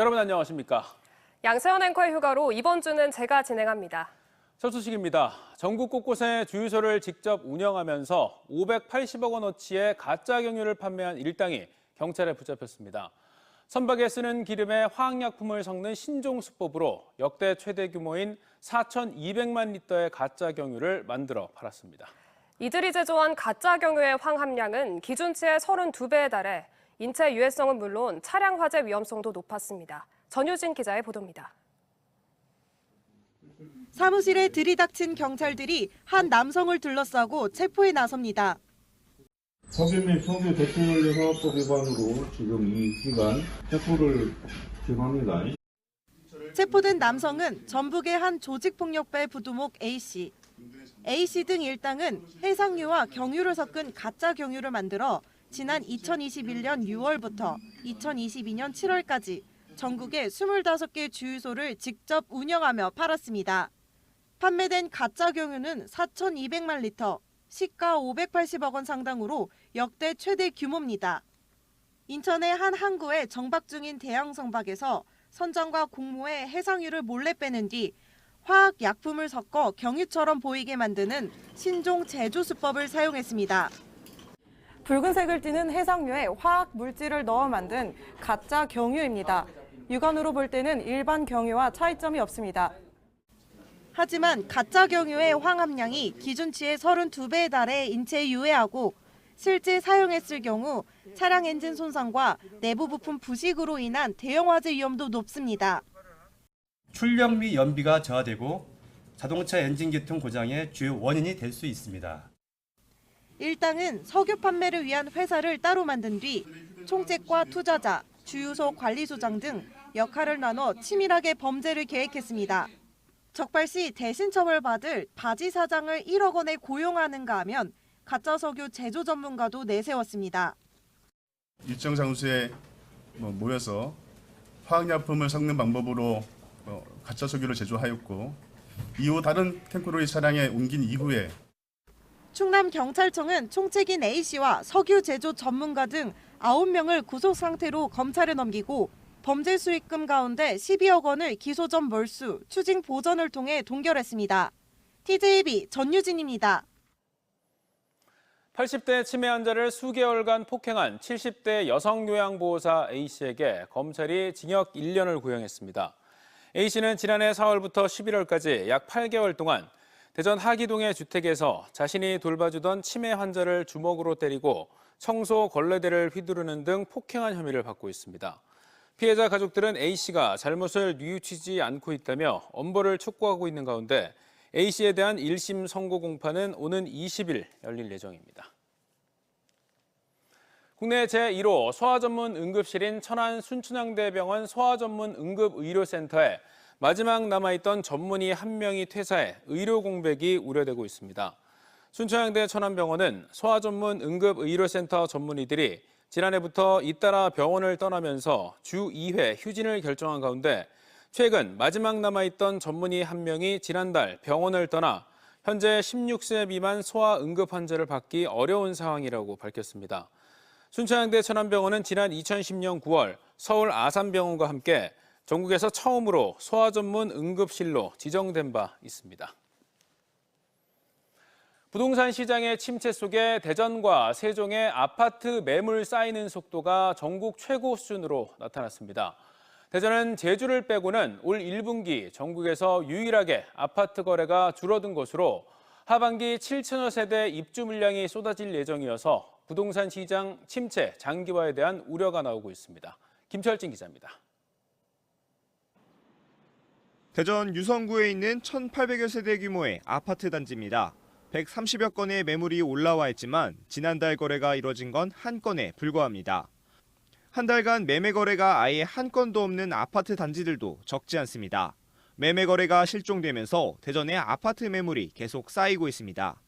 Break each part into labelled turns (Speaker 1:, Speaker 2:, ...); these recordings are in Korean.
Speaker 1: 여러분 안녕하십니까?
Speaker 2: 양세현 앵커의 휴가로 이번 주는 제가 진행합니다.
Speaker 1: 첫 소식입니다. 전국 곳곳에 주유소를 직접 운영하면서 580억 원어치의 가짜 경유를 판매한 일당이 경찰에 붙잡혔습니다. 선박에 쓰는 기름에 화학약품을 섞는 신종 수법으로 역대 최대 규모인 4,200만 리터의 가짜 경유를 만들어 팔았습니다.
Speaker 2: 이들이 제조한 가짜 경유의 황함량은 기준치의 32배에 달해 인체 유해성은 물론 차량 화재 위험성도 높았습니다. 전유진 기자의 보도입니다.
Speaker 3: 사무실에 들이닥친 경찰들이 한 남성을 둘러싸고 체포에 나섭니다.
Speaker 4: 석유 및 석유 대출연료사업법 위반으로 지금 이 기간 체포를 진행합니다.
Speaker 3: 체포된 남성은 전북의 한 조직폭력배 부두목 A씨. A씨 등 일당은 해상유와 경유를 섞은 가짜 경유를 만들어 지난 2021년 6월부터 2022년 7월까지 전국의 25개 주유소를 직접 운영하며 팔았습니다. 판매된 가짜 경유는 4,200만 리터, 시가 580억 원 상당으로 역대 최대 규모입니다. 인천의 한 항구에 정박 중인 대형 선박에서 선장과 공모해 해상유를 몰래 빼는 뒤 화학 약품을 섞어 경유처럼 보이게 만드는 신종 제조 수법을 사용했습니다. 붉은색을 띠는 해상유에 화학 물질을 넣어 만든 가짜 경유입니다. 육안으로 볼 때는 일반 경유와 차이점이 없습니다. 하지만 가짜 경유의 황함량이 기준치의 32배에 달해 인체에 유해하고 실제 사용했을 경우 차량 엔진 손상과 내부 부품 부식으로 인한 대형 화재 위험도 높습니다.
Speaker 5: 출력 및 연비가 저하되고 자동차 엔진 계통 고장의 주요 원인이 될 수 있습니다.
Speaker 3: 일당은 석유 판매를 위한 회사를 따로 만든 뒤 총책과 투자자, 주유소 관리소장 등 역할을 나눠 치밀하게 범죄를 계획했습니다. 적발 시 대신 처벌받을 바지 사장을 1억 원에 고용하는가 하면 가짜 석유 제조 전문가도 내세웠습니다.
Speaker 6: 일정 장소에 모여서 화학약품을 섞는 방법으로 가짜 석유를 제조하였고 이후 다른 탱크로리 차량에 옮긴 이후에
Speaker 3: 충남경찰청은 총책인 A씨와 석유 제조 전문가 등 9명을 구속 상태로 검찰에 넘기고 범죄 수익금 가운데 12억 원을 기소 전 몰수, 추징 보전을 통해 동결했습니다. TJB 전유진입니다.
Speaker 1: 80대 치매 환자를 수개월간 폭행한 70대 여성 요양보호사 A씨에게 검찰이 징역 1년을 구형했습니다. A씨는 지난해 4월부터 11월까지 약 8개월 동안 대전 하기동의 주택에서 자신이 돌봐주던 치매 환자를 주먹으로 때리고 청소 걸레대를 휘두르는 등 폭행한 혐의를 받고 있습니다. 피해자 가족들은 A씨가 잘못을 뉘우치지 않고 있다며 엄벌을 촉구하고 있는 가운데 A씨에 대한 1심 선고 공판은 오는 20일 열릴 예정입니다. 국내 제1호 소아전문 응급실인 천안 순춘향대병원 소아전문응급의료센터에 마지막 남아있던 전문의 한 명이 퇴사해 의료 공백이 우려되고 있습니다. 순천향대 천안병원은 소아전문응급의료센터 전문의들이 지난해부터 잇따라 병원을 떠나면서 주 2회 휴진을 결정한 가운데 최근 마지막 남아있던 전문의 한 명이 지난달 병원을 떠나 현재 16세 미만 소아 응급 환자를 받기 어려운 상황이라고 밝혔습니다. 순천향대 천안병원은 지난 2010년 9월 서울 아산병원과 함께 전국에서 처음으로 소아 전문 응급실로 지정된 바 있습니다. 부동산 시장의 침체 속에 대전과 세종의 아파트 매물 쌓이는 속도가 전국 최고 수준으로 나타났습니다. 대전은 제주를 빼고는 올 1분기 전국에서 유일하게 아파트 거래가 줄어든 것으로 하반기 7천여 세대 입주 물량이 쏟아질 예정이어서 부동산 시장 침체 장기화에 대한 우려가 나오고 있습니다. 김철진 기자입니다.
Speaker 7: 대전 유성구에 있는 1,800여 세대 규모의 아파트 단지입니다. 130여 건의 매물이 올라와 있지만 지난달 거래가 이뤄진 건 한 건에 불과합니다. 한 달간 매매 거래가 아예 한 건도 없는 아파트 단지들도 적지 않습니다. 매매 거래가 실종되면서 대전의 아파트 매물이 계속 쌓이고 있습니다.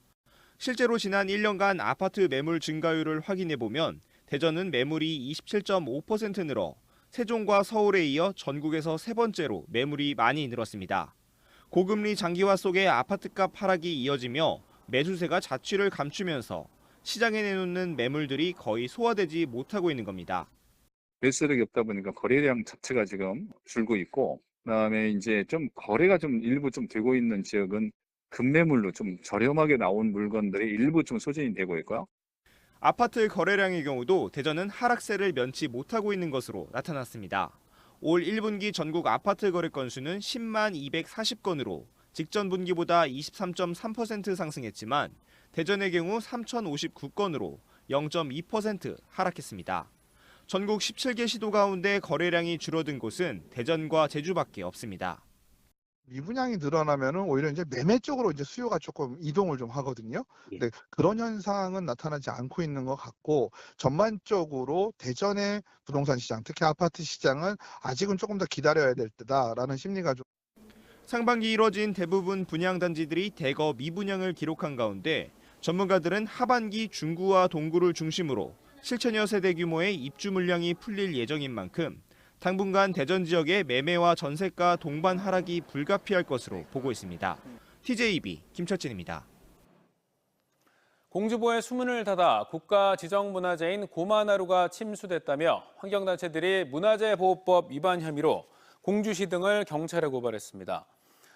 Speaker 7: 실제로 지난 1년간 아파트 매물 증가율을 확인해보면 대전은 매물이 27.5% 늘어 세종과 서울에 이어 전국에서 세 번째로 매물이 많이 늘었습니다. 고금리 장기화 속에 아파트값 하락이 이어지며 매수세가 자취를 감추면서 시장에 내놓는 매물들이 거의 소화되지 못하고 있는 겁니다.
Speaker 8: 배수력이 없다 보니까 거래량 자체가 지금 줄고 있고, 그다음에 이제 좀 거래가 좀 일부 좀 되고 있는 지역은 급매물로 좀 저렴하게 나온 물건들이 일부 좀 소진이 되고 있고요.
Speaker 7: 아파트 거래량의 경우도 대전은 하락세를 면치 못하고 있는 것으로 나타났습니다. 올 1분기 전국 아파트 거래 건수는 10만 240건으로 직전 분기보다 23.3% 상승했지만 대전의 경우 3,059건으로 0.2% 하락했습니다. 전국 17개 시도 가운데 거래량이 줄어든 곳은 대전과 제주밖에 없습니다.
Speaker 9: 미분양이 늘어나면은 오히려 이제 매매 쪽으로 이제 수요가 조금 이동을 좀 하거든요. 근데 그런 현상은 나타나지 않고 있는 것 같고, 전반적으로 대전의 부동산 시장, 특히 아파트 시장은 아직은 조금 더 기다려야 될 때다라는 심리가 좀.
Speaker 7: 상반기 이뤄진 대부분 분양단지들이 대거 미분양을 기록한 가운데 전문가들은 하반기 중구와 동구를 중심으로 7천여 세대 규모의 입주 물량이 풀릴 예정인 만큼 당분간 대전 지역의 매매와 전세가 동반 하락이 불가피할 것으로 보고 있습니다. TJB 김철진입니다.
Speaker 1: 공주보의 수문을 닫아 국가 지정문화재인 고만하루가 침수됐다며 환경단체들이 문화재보호법 위반 혐의로 공주시 등을 경찰에 고발했습니다.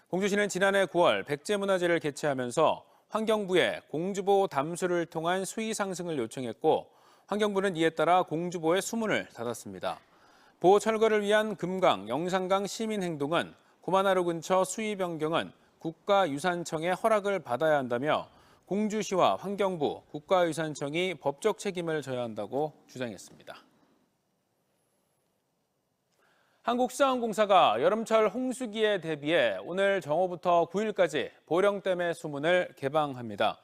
Speaker 1: 공주시는 지난해 9월 백제문화제를 개최하면서 환경부에 공주보 담수를 통한 수위 상승을 요청했고, 환경부는 이에 따라 공주보의 수문을 닫았습니다. 보호 철거를 위한 금강, 영산강 시민행동은 고만하루 근처 수위 변경은 국가유산청의 허락을 받아야 한다며 공주시와 환경부, 국가유산청이 법적 책임을 져야 한다고 주장했습니다. 한국수자원공사가 여름철 홍수기에 대비해 오늘 정오부터 9일까지 보령댐의 수문을 개방합니다.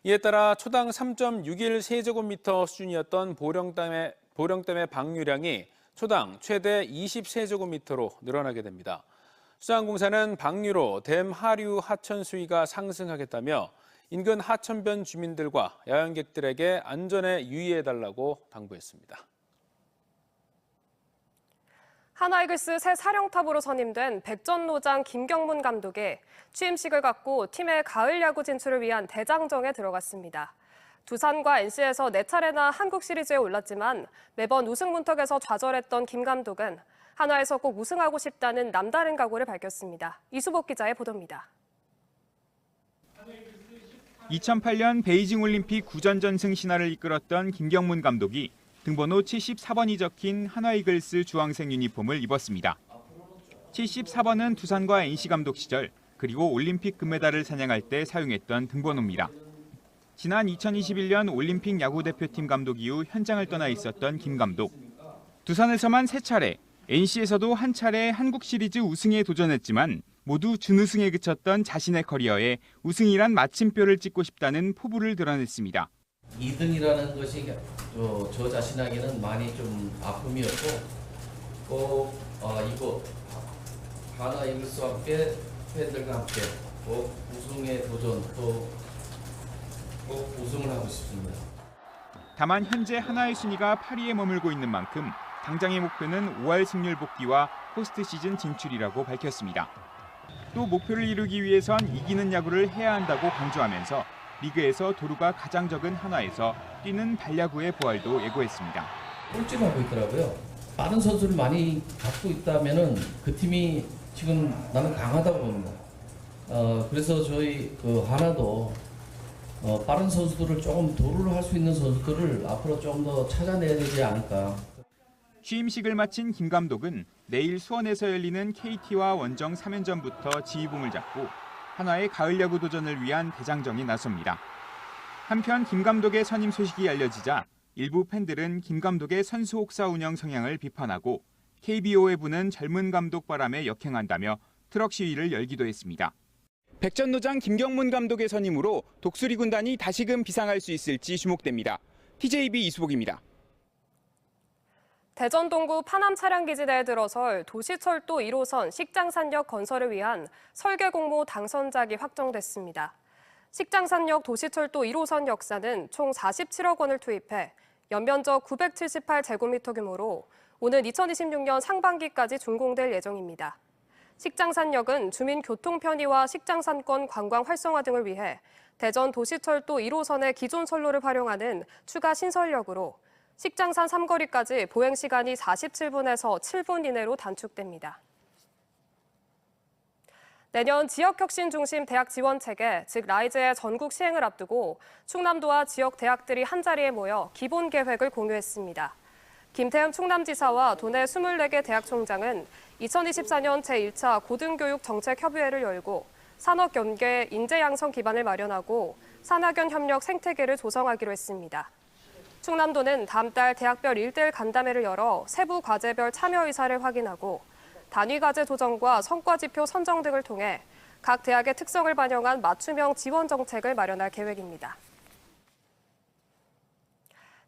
Speaker 1: 이에 따라 초당 3.61 세제곱미터 수준이었던 보령댐의 방류량이 초당 최대 20세제곱미터로 늘어나게 됩니다. 수자원공사는 방류로 댐 하류 하천 수위가 상승하겠다며 인근 하천변 주민들과 야영객들에게 안전에 유의해달라고 당부했습니다.
Speaker 2: 하나이글스 새 사령탑으로 선임된 백전노장 김경문 감독이 취임식을 갖고 팀의 가을 야구 진출을 위한 대장정에 들어갔습니다. 두산과 NC에서 4차례나 한국 시리즈에 올랐지만 매번 우승 문턱에서 좌절했던 김 감독은 한화에서 꼭 우승하고 싶다는 남다른 각오를 밝혔습니다. 이수복 기자의 보도입니다.
Speaker 10: 2008년 베이징 올림픽 9전전승 신화를 이끌었던 김경문 감독이 등번호 74번이 적힌 한화이글스 주황색 유니폼을 입었습니다. 74번은 두산과 NC 감독 시절 그리고 올림픽 금메달을 사냥할 때 사용했던 등번호입니다. 지난 2021년 올림픽 야구대표팀 감독 이후 현장을 떠나 있었던 김 감독. 두산에서만 3차례, NC에서도 한 차례 한국 시리즈 우승에 도전했지만 모두 준우승에 그쳤던 자신의 커리어에 우승이란 마침표를 찍고 싶다는 포부를 드러냈습니다.
Speaker 11: 2등이라는 것이 저 자신에게는 많이 좀 아픔이었고, 꼭 이거 하나이글스와 함께 팬들과 함께 꼭 우승에 도전, 또 꼭 우승을 하고 싶습니다.
Speaker 10: 다만 현재 한화의 순위가 8위에 머물고 있는 만큼 당장의 목표는 5할 승률 복귀와 포스트 시즌 진출이라고 밝혔습니다. 또 목표를 이루기 위해선 이기는 야구를 해야 한다고 강조하면서 리그에서 도루가 가장 적은 한화에서 뛰는 발야구의 부활도 예고했습니다.
Speaker 11: 꼴찌하고 있더라고요. 빠른 선수를 많이 갖고 있다면은 그 팀이 지금 나는 강하다고 봅니다. 그래서 저희 한화도 빠른 선수들을 조금 도루를 할 수 있는 선수들을 앞으로 좀 더 찾아내야 되지 않을까.
Speaker 10: 취임식을 마친 김 감독은 내일 수원에서 열리는 KT와 원정 3연전부터 지휘봉을 잡고 한화의 가을 야구 도전을 위한 대장정에 나섭니다. 한편 김 감독의 선임 소식이 알려지자 일부 팬들은 김 감독의 선수 혹사 운영 성향을 비판하고 KBO에 부는 젊은 감독 바람에 역행한다며 트럭 시위를 열기도 했습니다. 백전노장 김경문 감독의 선임으로 독수리 군단이 다시금 비상할 수 있을지 주목됩니다. TJB 이수복입니다.
Speaker 2: 대전 동구 파남 차량기지대에 들어설 도시철도 1호선 식장산역 건설을 위한 설계 공모 당선작이 확정됐습니다. 식장산역 도시철도 1호선 역사는 총 47억 원을 투입해 연면적 978제곱미터 규모로 오는 2026년 상반기까지 준공될 예정입니다. 식장산역은 주민 교통 편의와 식장산권 관광 활성화 등을 위해 대전 도시철도 1호선의 기존 선로를 활용하는 추가 신설역으로 식장산 삼거리까지 보행 시간이 47분에서 7분 이내로 단축됩니다. 내년 지역혁신 중심 대학 지원 체계, 즉 라이즈의 전국 시행을 앞두고 충남도와 지역 대학들이 한자리에 모여 기본 계획을 공유했습니다. 김태흠 충남지사와 도내 24개 대학 총장은 2024년 제1차 고등교육 정책협의회를 열고 산업 연계 인재 양성 기반을 마련하고 산학연 협력 생태계를 조성하기로 했습니다. 충남도는 다음 달 대학별 1대1 간담회를 열어 세부 과제별 참여 의사를 확인하고 단위 과제 조정과 성과 지표 선정 등을 통해 각 대학의 특성을 반영한 맞춤형 지원 정책을 마련할 계획입니다.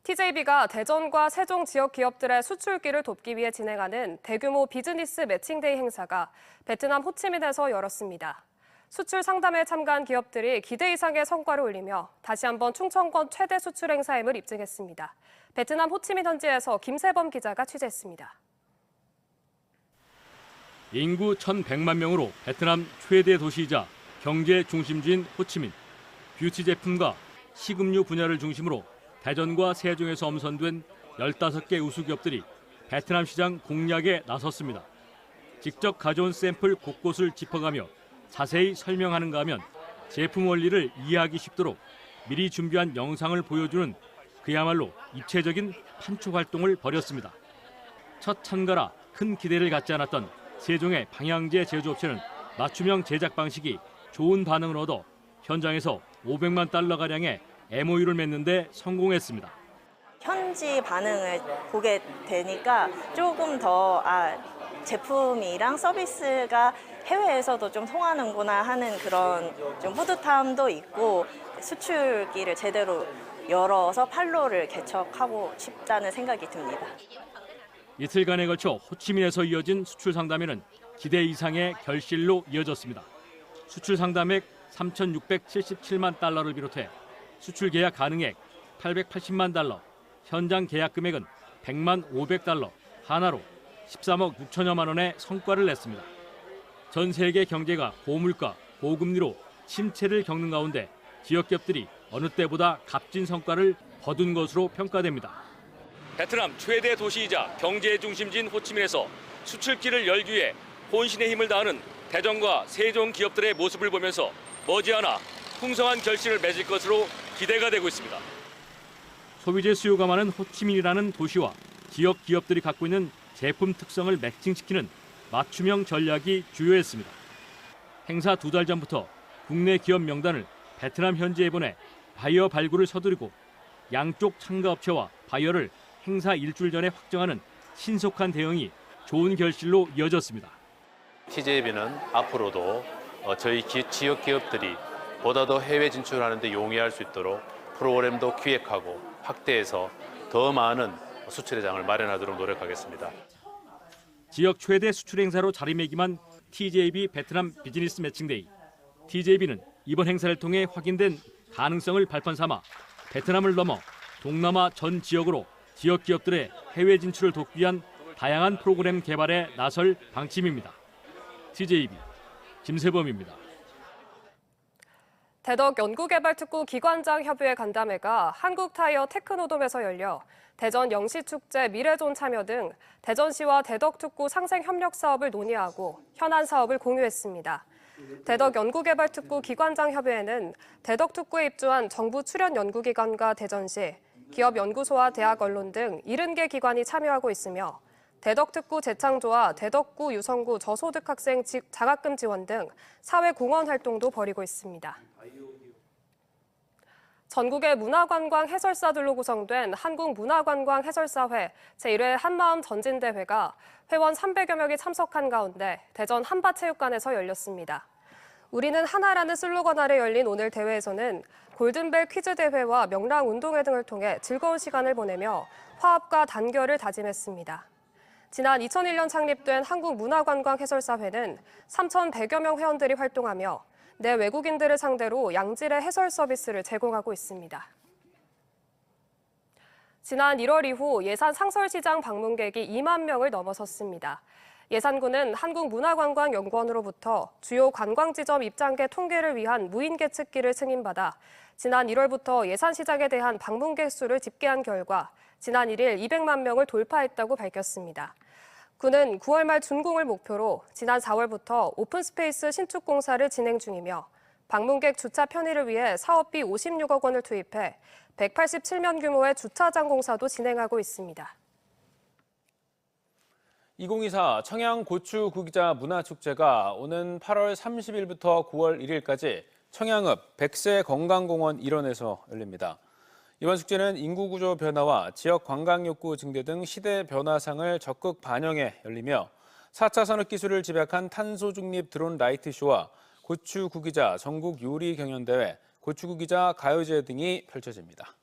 Speaker 2: TJB가 대전과 세종 지역 기업들의 수출기를 돕기 위해 진행하는 대규모 비즈니스 매칭데이 행사가 베트남 호치민에서 열었습니다. 수출 상담에 참가한 기업들이 기대 이상의 성과를 올리며 다시 한번 충청권 최대 수출 행사임을 입증했습니다. 베트남 호치민 현지에서 김세범 기자가 취재했습니다.
Speaker 12: 인구 1,100만 명으로 베트남 최대 도시이자 경제 중심지인 호치민. 뷰티 제품과 식음료 분야를 중심으로 대전과 세종에서 엄선된 15개 우수기업들이 베트남 시장 공략에 나섰습니다. 직접 가져온 샘플 곳곳을 짚어가며 자세히 설명하는가 하면 제품 원리를 이해하기 쉽도록 미리 준비한 영상을 보여주는 그야말로 입체적인 판촉 활동을 벌였습니다. 첫 참가라 큰 기대를 갖지 않았던 세종의 방향제 제조업체는 맞춤형 제작 방식이 좋은 반응을 얻어 현장에서 500만 달러가량의 MOU를 맺는 데 성공했습니다.
Speaker 13: 현지 반응을 보게 되니까 조금 더 제품이랑 서비스가 해외에서도 좀 통하는구나 하는 그런 좀 뿌듯함도 있고 수출기를 제대로 열어서 판로를 개척하고 싶다는 생각이 듭니다.
Speaker 12: 이틀간에 걸쳐 호치민에서 이어진 수출 상담회는 기대 이상의 결실로 이어졌습니다. 수출 상담액 3,677만 달러를 비롯해 수출 계약 가능액 880만 달러, 현장 계약 금액은 100만 500달러, 하나로 13억 6천여만 원의 성과를 냈습니다. 전 세계 경제가 고물가, 고금리로 침체를 겪는 가운데 지역 기업들이 어느 때보다 값진 성과를 거둔 것으로 평가됩니다. 베트남 최대 도시이자 경제 중심지인 호치민에서 수출길을 열기 위해 혼신의 힘을 다하는 대전과 세종 기업들의 모습을 보면서 머지않아 풍성한 결실을 맺을 것으로 기대가 되고 있습니다. 소비재 수요가 많은 호치민이라는 도시와 지역 기업들이 갖고 있는 제품 특성을 매칭시키는 맞춤형 전략이 주요했습니다. 행사 2달 전부터 국내 기업 명단을 베트남 현지에 보내 바이어 발굴을 서두르고 양쪽 참가업체와 바이어를 행사 일주일 전에 확정하는 신속한 대응이 좋은 결실로 이어졌습니다.
Speaker 14: TJB는 앞으로도 저희 지역 기업들이 보다 더 해외 진출하는 데 용이할 수 있도록 프로그램도 기획하고 확대해서 더 많은 수출의 장을 마련하도록 노력하겠습니다.
Speaker 12: 지역 최대 수출 행사로 자리매김한 TJB 베트남 비즈니스 매칭데이. TJB는 이번 행사를 통해 확인된 가능성을 발판 삼아 베트남을 넘어 동남아 전 지역으로 지역 기업들의 해외 진출을 돕기 위한 다양한 프로그램 개발에 나설 방침입니다. TJB 김세범입니다.
Speaker 2: 대덕 연구개발특구 기관장 협의회 간담회가 한국타이어 테크노돔에서 열려 대전 영시축제 미래존 참여 등 대전시와 대덕특구 상생 협력 사업을 논의하고 현안 사업을 공유했습니다. 대덕 연구개발특구 기관장 협의회는 대덕특구에 입주한 정부 출연 연구기관과 대전시, 기업 연구소와 대학 언론 등 70개 기관이 참여하고 있으며 대덕특구 재창조와 대덕구 유성구 저소득 학생 장학금 지원 등 사회공헌 활동도 벌이고 있습니다. 전국의 문화관광 해설사들로 구성된 한국문화관광해설사회 제1회 한마음 전진대회가 회원 300여 명이 참석한 가운데 대전 한밭체육관에서 열렸습니다. 우리는 하나라는 슬로건 아래 열린 오늘 대회에서는 골든벨 퀴즈 대회와 명랑 운동회 등을 통해 즐거운 시간을 보내며 화합과 단결을 다짐했습니다. 지난 2001년 창립된 한국문화관광해설사회는 3,100여 명 회원들이 활동하며 내 외국인들을 상대로 양질의 해설 서비스를 제공하고 있습니다. 지난 1월 이후 예산 상설시장 방문객이 2만 명을 넘어섰습니다. 예산군은 한국문화관광연구원으로부터 주요 관광지점 입장객 통계를 위한 무인계 측기를 승인받아 지난 1월부터 예산시장에 대한 방문객 수를 집계한 결과 지난 1일 200만 명을 돌파했다고 밝혔습니다. 군은 9월 말 준공을 목표로 지난 4월부터 오픈스페이스 신축 공사를 진행 중이며 방문객 주차 편의를 위해 사업비 56억 원을 투입해 187면 규모의 주차장 공사도 진행하고 있습니다.
Speaker 1: 2024 청양 고추 구기자 문화축제가 오는 8월 30일부터 9월 1일까지 청양읍 백세 건강공원 일원에서 열립니다. 이번 축제는 인구구조 변화와 지역 관광 욕구 증대 등 시대 변화상을 적극 반영해 열리며 4차 산업기술을 집약한 탄소 중립 드론 라이트쇼와 고추 구기자 전국 요리 경연대회, 고추 구기자 가요제 등이 펼쳐집니다.